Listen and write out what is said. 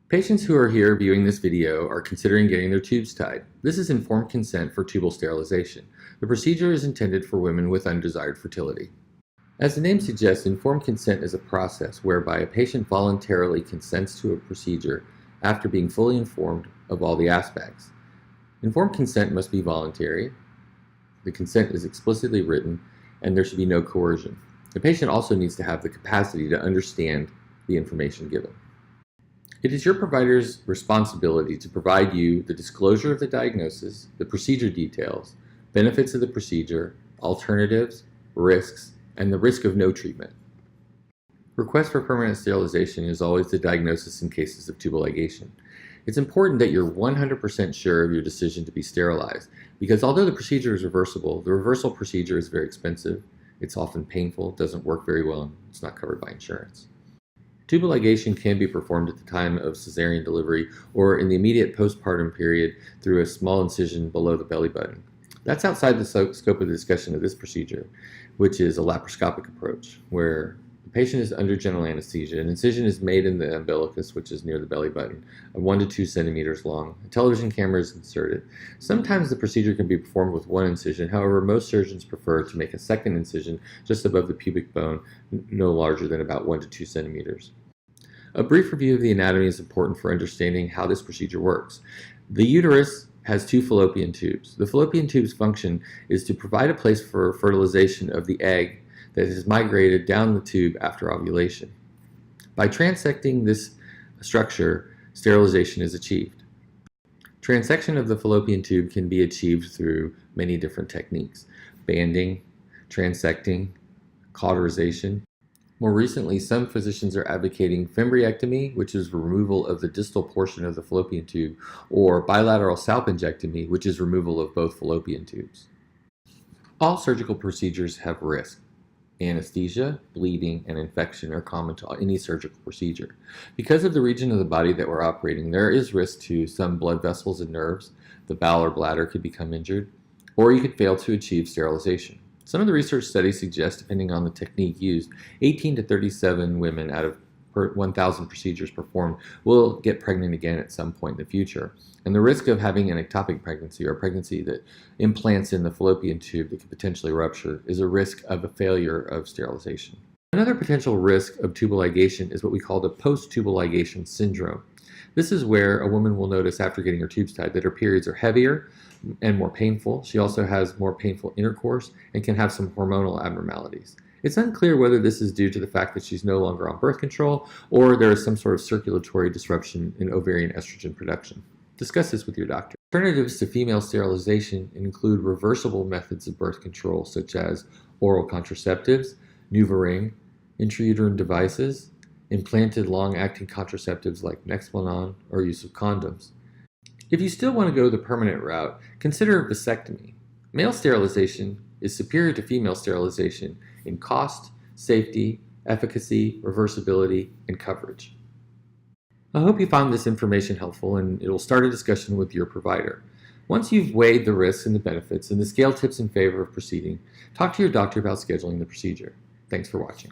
Patients who are here viewing this video are considering getting their tubes tied. This is informed consent for tubal sterilization. The procedure is intended for women with undesired fertility. As the name suggests, informed consent is a process whereby a patient voluntarily consents to a procedure after being fully informed of all the aspects. Informed consent must be voluntary, the consent is explicitly written, and there should be no coercion. The patient also needs to have the capacity to understand the information given. It is your provider's responsibility to provide you the disclosure of the diagnosis, the procedure details, benefits of the procedure, alternatives, risks, and the risk of no treatment. Request for permanent sterilization is always the diagnosis in cases of tubal ligation. It's important that you're 100% sure of your decision to be sterilized, because although the procedure is reversible, the reversal procedure is very expensive, it's often painful, doesn't work very well, and it's not covered by insurance. Tubal ligation can be performed at the time of cesarean delivery or in the immediate postpartum period through a small incision below the belly button. That's outside the scope of the discussion of this procedure, which is a laparoscopic approach, where the patient is under general anesthesia. An incision is made in the umbilicus, which is near the belly button, 1 to 2 centimeters long. A television camera is inserted. Sometimes the procedure can be performed with one incision. However, most surgeons prefer to make a second incision just above the pubic bone, no larger than about 1 to 2 centimeters. A brief review of the anatomy is important for understanding how this procedure works. The uterus has 2 fallopian tubes. The fallopian tube's function is to provide a place for fertilization of the egg that has migrated down the tube after ovulation. By transecting this structure, sterilization is achieved. Transection of the fallopian tube can be achieved through many different techniques: banding, transecting, cauterization. More recently, some physicians are advocating fimbriectomy, which is removal of the distal portion of the fallopian tube, or bilateral salpingectomy, which is removal of both fallopian tubes. All surgical procedures have risk. Anesthesia, bleeding, and infection are common to any surgical procedure. Because of the region of the body that we're operating, there is risk to some blood vessels and nerves. The bowel or bladder could become injured, or you could fail to achieve sterilization. Some of the research studies suggest, depending on the technique used, 18 to 37 women out of 1,000 procedures performed will get pregnant again at some point in the future. And the risk of having an ectopic pregnancy, or a pregnancy that implants in the fallopian tube that could potentially rupture, is a risk of a failure of sterilization. Another potential risk of tubal ligation is what we call the post-tubal ligation syndrome. This is where a woman will notice after getting her tubes tied that her periods are heavier and more painful. She also has more painful intercourse and can have some hormonal abnormalities. It's unclear whether this is due to the fact that she's no longer on birth control or there is some sort of circulatory disruption in ovarian estrogen production. Discuss this with your doctor. Alternatives to female sterilization include reversible methods of birth control such as oral contraceptives, NuvaRing, intrauterine devices, implanted long-acting contraceptives like Nexplanon, or use of condoms. If you still want to go the permanent route, consider vasectomy. Male sterilization is superior to female sterilization in cost, safety, efficacy, reversibility, and coverage. I hope you found this information helpful, and it will start a discussion with your provider. Once you've weighed the risks and the benefits and the scale tips in favor of proceeding, talk to your doctor about scheduling the procedure. Thanks for watching.